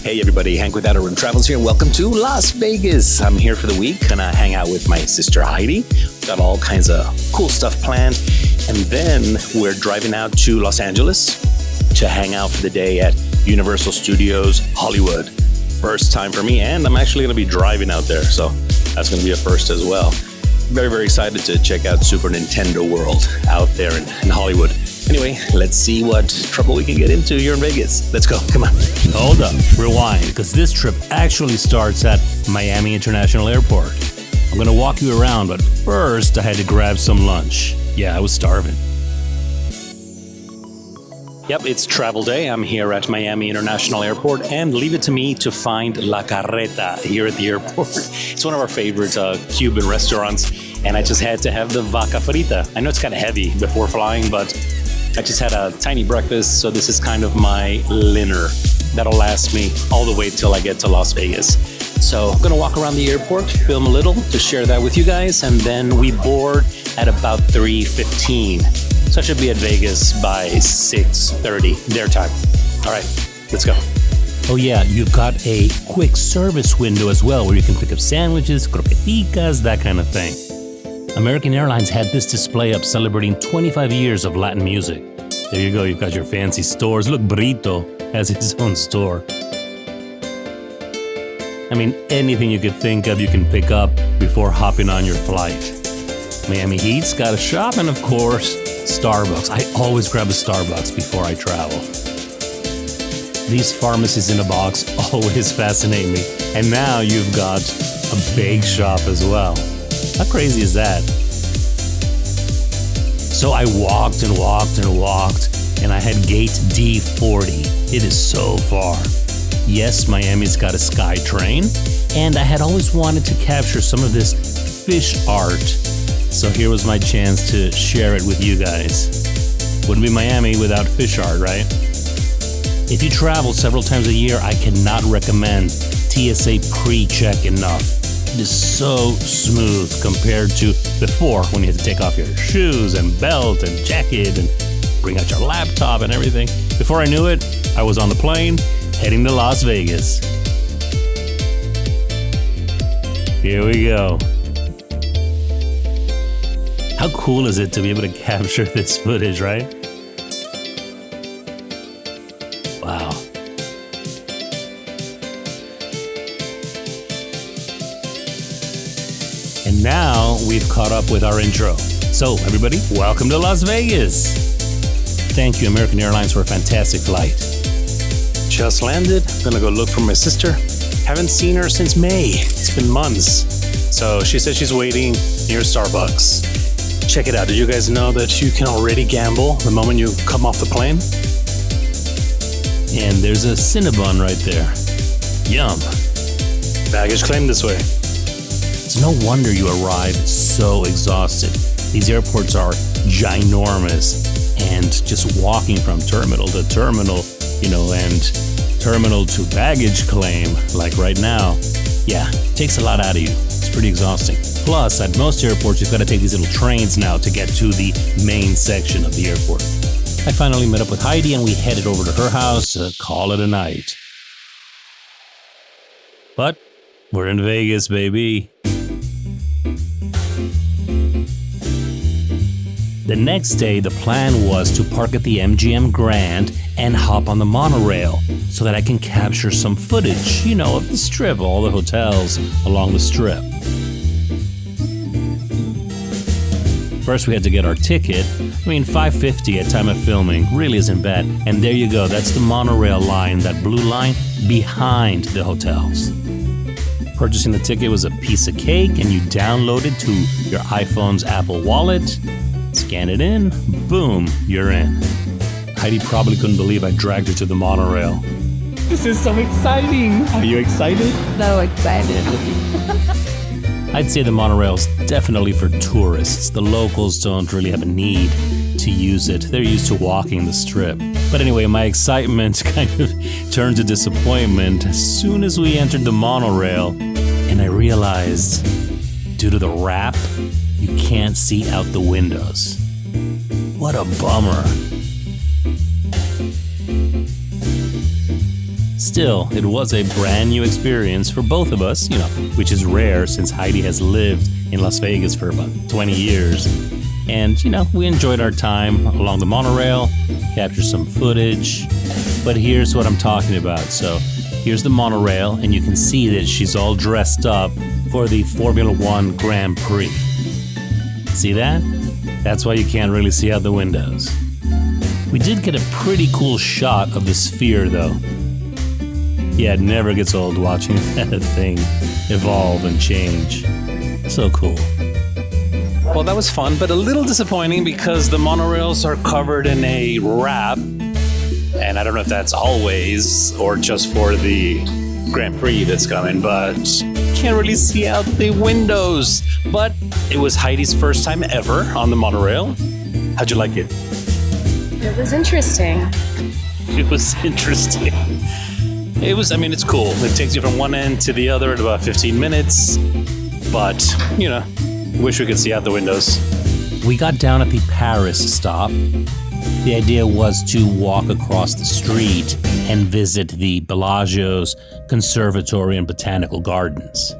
Hey everybody, Hank with Outer Rim Travels here. Welcome to Las Vegas. I'm here for the week. Gonna hang out with my sister Heidi. Got all kinds of cool stuff planned. And then we're driving out to Los Angeles to hang out for the day at Universal Studios Hollywood. First time for me, and I'm actually gonna be driving out there. So that's gonna be a first as well. Very, very excited to check out Super Nintendo World out there in Hollywood. Anyway, let's see what trouble we can get into here in Vegas. Let's go, come on. Hold up, rewind, because this trip actually starts at Miami International Airport. I'm gonna walk you around, but first I had to grab some lunch. Yeah, I was starving. Yep, it's travel day. I'm here at Miami International Airport, and leave it to me to find La Carreta here at the airport. It's one of our favorite Cuban restaurants, and I just had to have the vaca frita. I know it's kind of heavy before flying, but I just had a tiny breakfast, so this is kind of my dinner. That'll last me all the way till I get to Las Vegas. So I'm gonna walk around the airport, film a little to share that with you guys, and then we board at about 3:15. So I should be at Vegas by 6:30 their time. All right, let's go. Oh yeah, you've got a quick service window as well, where you can pick up sandwiches, croqueticas, that kind of thing. American Airlines had this display up celebrating 25 years of Latin music. There you go, you've got your fancy stores. Look, Burrito has his own store. I mean, anything you could think of you can pick up before hopping on your flight. Miami Heat's got a shop, and of course, Starbucks. I always grab a Starbucks before I travel. These pharmacies in a box always fascinate me. And now you've got a bake shop as well. How crazy is that? So I walked and walked and walked, and I had gate D40. It is so far. Yes, Miami's got a sky train, and I had always wanted to capture some of this fish art. So here was my chance to share it with you guys. Wouldn't be Miami without fish art, right? If you travel several times a year, I cannot recommend TSA pre-check enough. It is so smooth compared to before, when you had to take off your shoes and belt and jacket and bring out your laptop and everything. Before I knew it, I was on the plane heading to Las Vegas. Here we go. How cool is it to be able to capture this footage, right? Wow. And now we've caught up with our intro. So, everybody, welcome to Las Vegas. Thank you, American Airlines, for a fantastic flight. Just landed. Gonna go look for my sister. Haven't seen her since May. It's been months. So she said she's waiting near Starbucks. Check it out. Did you guys know that you can already gamble the moment you come off the plane? And there's a Cinnabon right there. Yum. Baggage claim this way. It's no wonder you arrive so exhausted. These airports are ginormous, and just walking from terminal to terminal, and terminal to baggage claim, like right now, yeah, takes a lot out of you. It's pretty exhausting. Plus, at most airports, you've got to take these little trains now to get to the main section of the airport. I finally met up with Heidi, and we headed over to her house to call it a night. But we're in Vegas, baby. The next day, the plan was to park at the MGM Grand and hop on the monorail so that I can capture some footage, of the strip, all the hotels along the strip. First, we had to get our ticket. $5.50 at time of filming really isn't bad. And there you go, that's the monorail line, that blue line behind the hotels. Purchasing the ticket was a piece of cake, and you download it to your iPhone's Apple Wallet, scan it in, boom, you're in. Heidi probably couldn't believe I dragged her to the monorail. This is so exciting! Are you excited? So excited. I'd say the monorail's definitely for tourists. The locals don't really have a need to use it. They're used to walking the strip. But anyway, my excitement kind of turned to disappointment as soon as we entered the monorail, and I realized, due to the wrap, you can't see out the windows. What a bummer. Still, it was a brand new experience for both of us, which is rare since Heidi has lived in Las Vegas for about 20 years. And, we enjoyed our time along the monorail, captured some footage. But here's what I'm talking about. So here's the monorail, and you can see that she's all dressed up for the Formula One Grand Prix. See that? That's why you can't really see out the windows. We did get a pretty cool shot of the sphere, though. Yeah, it never gets old watching that thing evolve and change. So cool. Well, that was fun, but a little disappointing because the monorails are covered in a wrap. And I don't know if that's always or just for the Grand Prix that's coming, but can't really see out the windows. But it was Heidi's first time ever on the monorail. How'd you like it? It was interesting. It was interesting. It's cool. It takes you from one end to the other in about 15 minutes. But, wish we could see out the windows. We got down at the Paris stop. The idea was to walk across the street and visit the Bellagio's Conservatory and Botanical Gardens.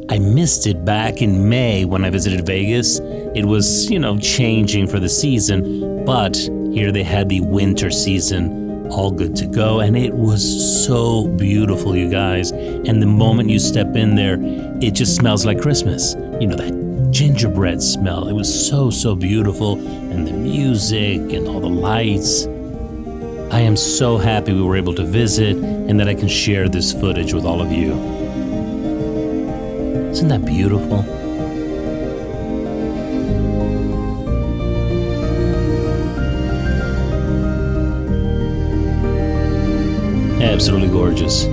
I missed it back in May when I visited Vegas. It was, changing for the season, but here they had the winter season all good to go, and it was so beautiful, you guys. And the moment you step in there, it just smells like Christmas. That gingerbread smell. It was so, so beautiful, and the music and all the lights. I am so happy we were able to visit and that I can share this footage with all of you. Isn't that beautiful? Absolutely gorgeous.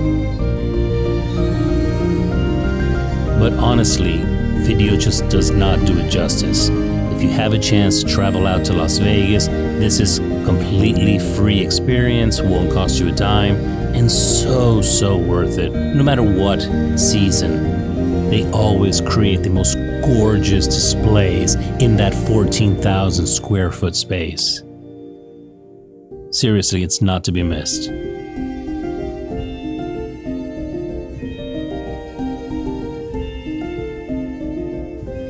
But honestly, video just does not do it justice. If you have a chance to travel out to Las Vegas, this is completely free experience, won't cost you a dime, and so, so worth it. No matter what season, they always create the most gorgeous displays in that 14,000 square foot space. Seriously, it's not to be missed.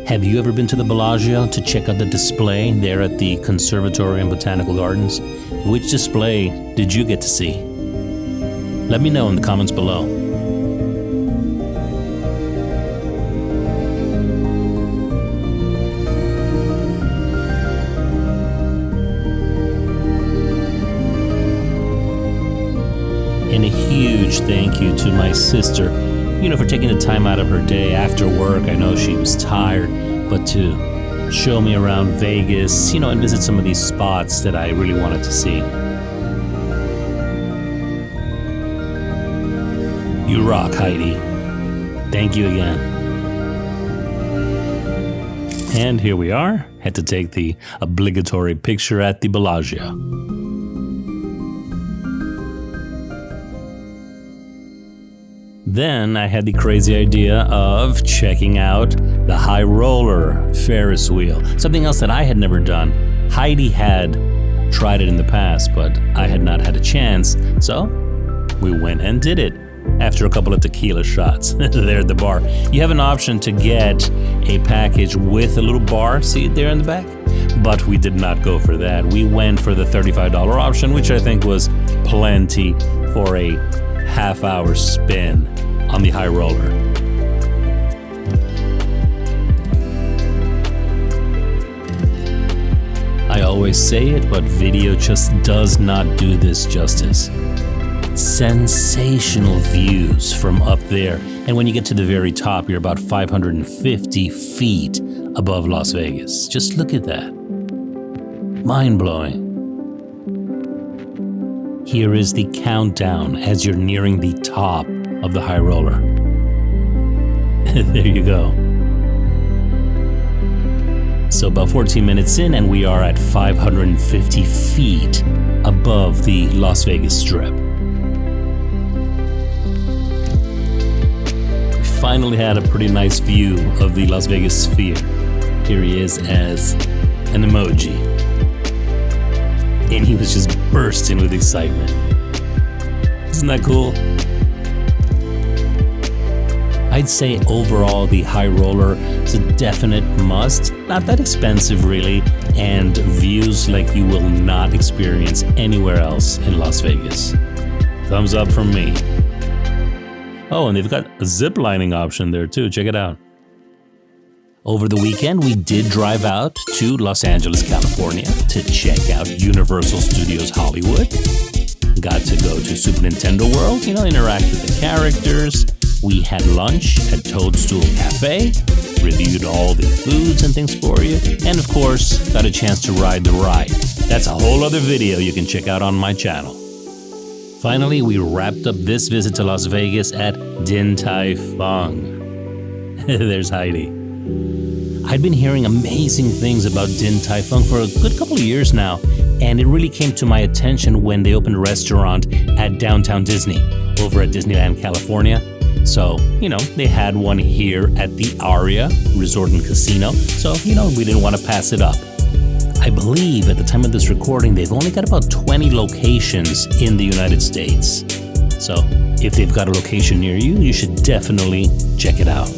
Have you ever been to the Bellagio to check out the display there at the Conservatory and Botanical Gardens? Which display did you get to see? Let me know in the comments below. And a huge thank you to my sister, for taking the time out of her day after work. I know she was tired, but to show me around Vegas, and visit some of these spots that I really wanted to see. You rock, Heidi. Thank you again. And here we are. Had to take the obligatory picture at the Bellagio. Then I had the crazy idea of checking out the high roller Ferris wheel, something else that I had never done. Heidi had tried it in the past, but I had not had a chance, so we went and did it after a couple of tequila shots there at the bar. You have an option to get a package with a little bar seat there in the back, but we did not go for that. We went for the $35 option, which I think was plenty for a half-hour spin on the high roller. I always say it, but video just does not do this justice. Sensational views from up there, and when you get to the very top, you're about 550 feet above Las Vegas. Just look at that. Mind-blowing. Here is the countdown as you're nearing the top of the high roller. There you go. So about 14 minutes in, and we are at 550 feet above the Las Vegas Strip. We finally had a pretty nice view of the Las Vegas Sphere. Here he is as an emoji. And he was just bursting with excitement. Isn't that cool? I'd say overall the high roller is a definite must. Not that expensive really, and views like you will not experience anywhere else in Las Vegas. Thumbs up from me. Oh, and they've got a zip lining option there too. Check it out. Over the weekend, we did drive out to Los Angeles, California to check out Universal Studios Hollywood. Got to go to Super Nintendo World, interact with the characters. We had lunch at Toadstool Cafe, reviewed all the foods and things for you, and of course, got a chance to ride the ride. That's a whole other video you can check out on my channel. Finally, we wrapped up this visit to Las Vegas at Din Tai Fung. There's Heidi. I'd been hearing amazing things about Din Tai Fung for a good couple of years now, and it really came to my attention when they opened a restaurant at Downtown Disney, over at Disneyland, California. So, they had one here at the Aria Resort and Casino, so, we didn't want to pass it up. I believe at the time of this recording, they've only got about 20 locations in the United States. So, if they've got a location near you, you should definitely check it out.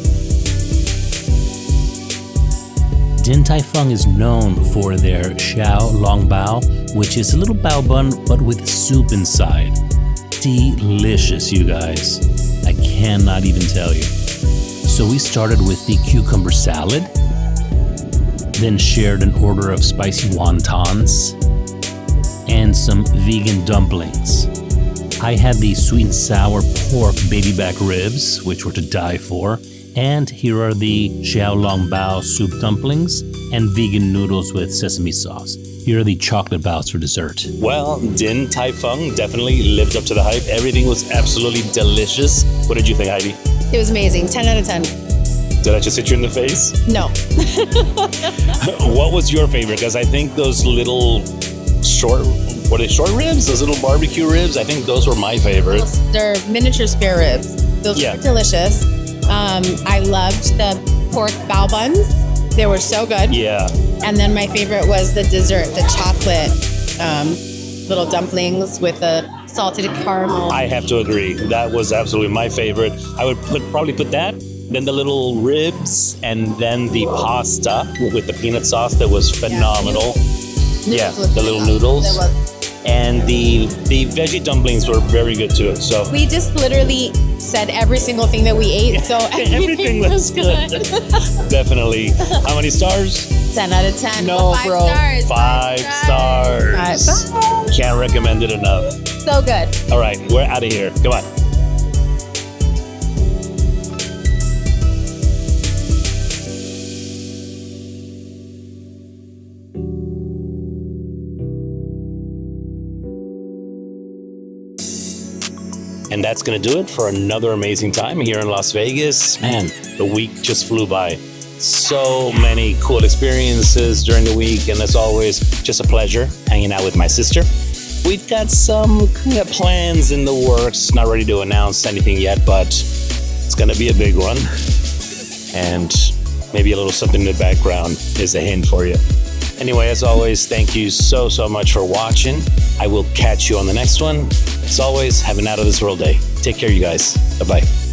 Din Tai Fung is known for their xiao long bao, which is a little bao bun but with soup inside. Delicious, you guys. I cannot even tell you. So we started with the cucumber salad, then shared an order of spicy wontons and some vegan dumplings. I had the sweet and sour pork baby back ribs, which were to die for. And here are the xiao long bao soup dumplings and vegan noodles with sesame sauce. Here are the chocolate baos for dessert. Well, Din Tai Fung definitely lived up to the hype. Everything was absolutely delicious. What did you think, Heidi? It was amazing. 10 out of 10. Did I just hit you in the face? No. What was your favorite? Because I think those little short ribs? Those little barbecue ribs? I think those were my favorite. They're miniature spare ribs. Those were delicious. I loved the pork bao buns. They were so good. Yeah. And then my favorite was the dessert, the chocolate little dumplings with the salted caramel. I have to agree. That was absolutely my favorite. I would probably put that, then the little ribs, and then the pasta with the peanut sauce that was phenomenal. Yeah, the little noodles. And the veggie dumplings were very good too. So we just literally said every single thing that we ate. So everything was good. Definitely. How many stars? 10 out of 10. No, Five bro. Stars. 5 stars. 5 stars. Can't recommend it enough. So good. All right, we're out of here. Come on. And that's going to do it for another amazing time here in Las Vegas. Man, the week just flew by. So many cool experiences during the week. And as always, just a pleasure hanging out with my sister. We've got some kind of plans in the works. Not ready to announce anything yet, but it's going to be a big one. And maybe a little something in the background is a hint for you. Anyway, as always, thank you so much for watching. I will catch you on the next one. As always, have an out of this world day. Take care, you guys. Bye-bye.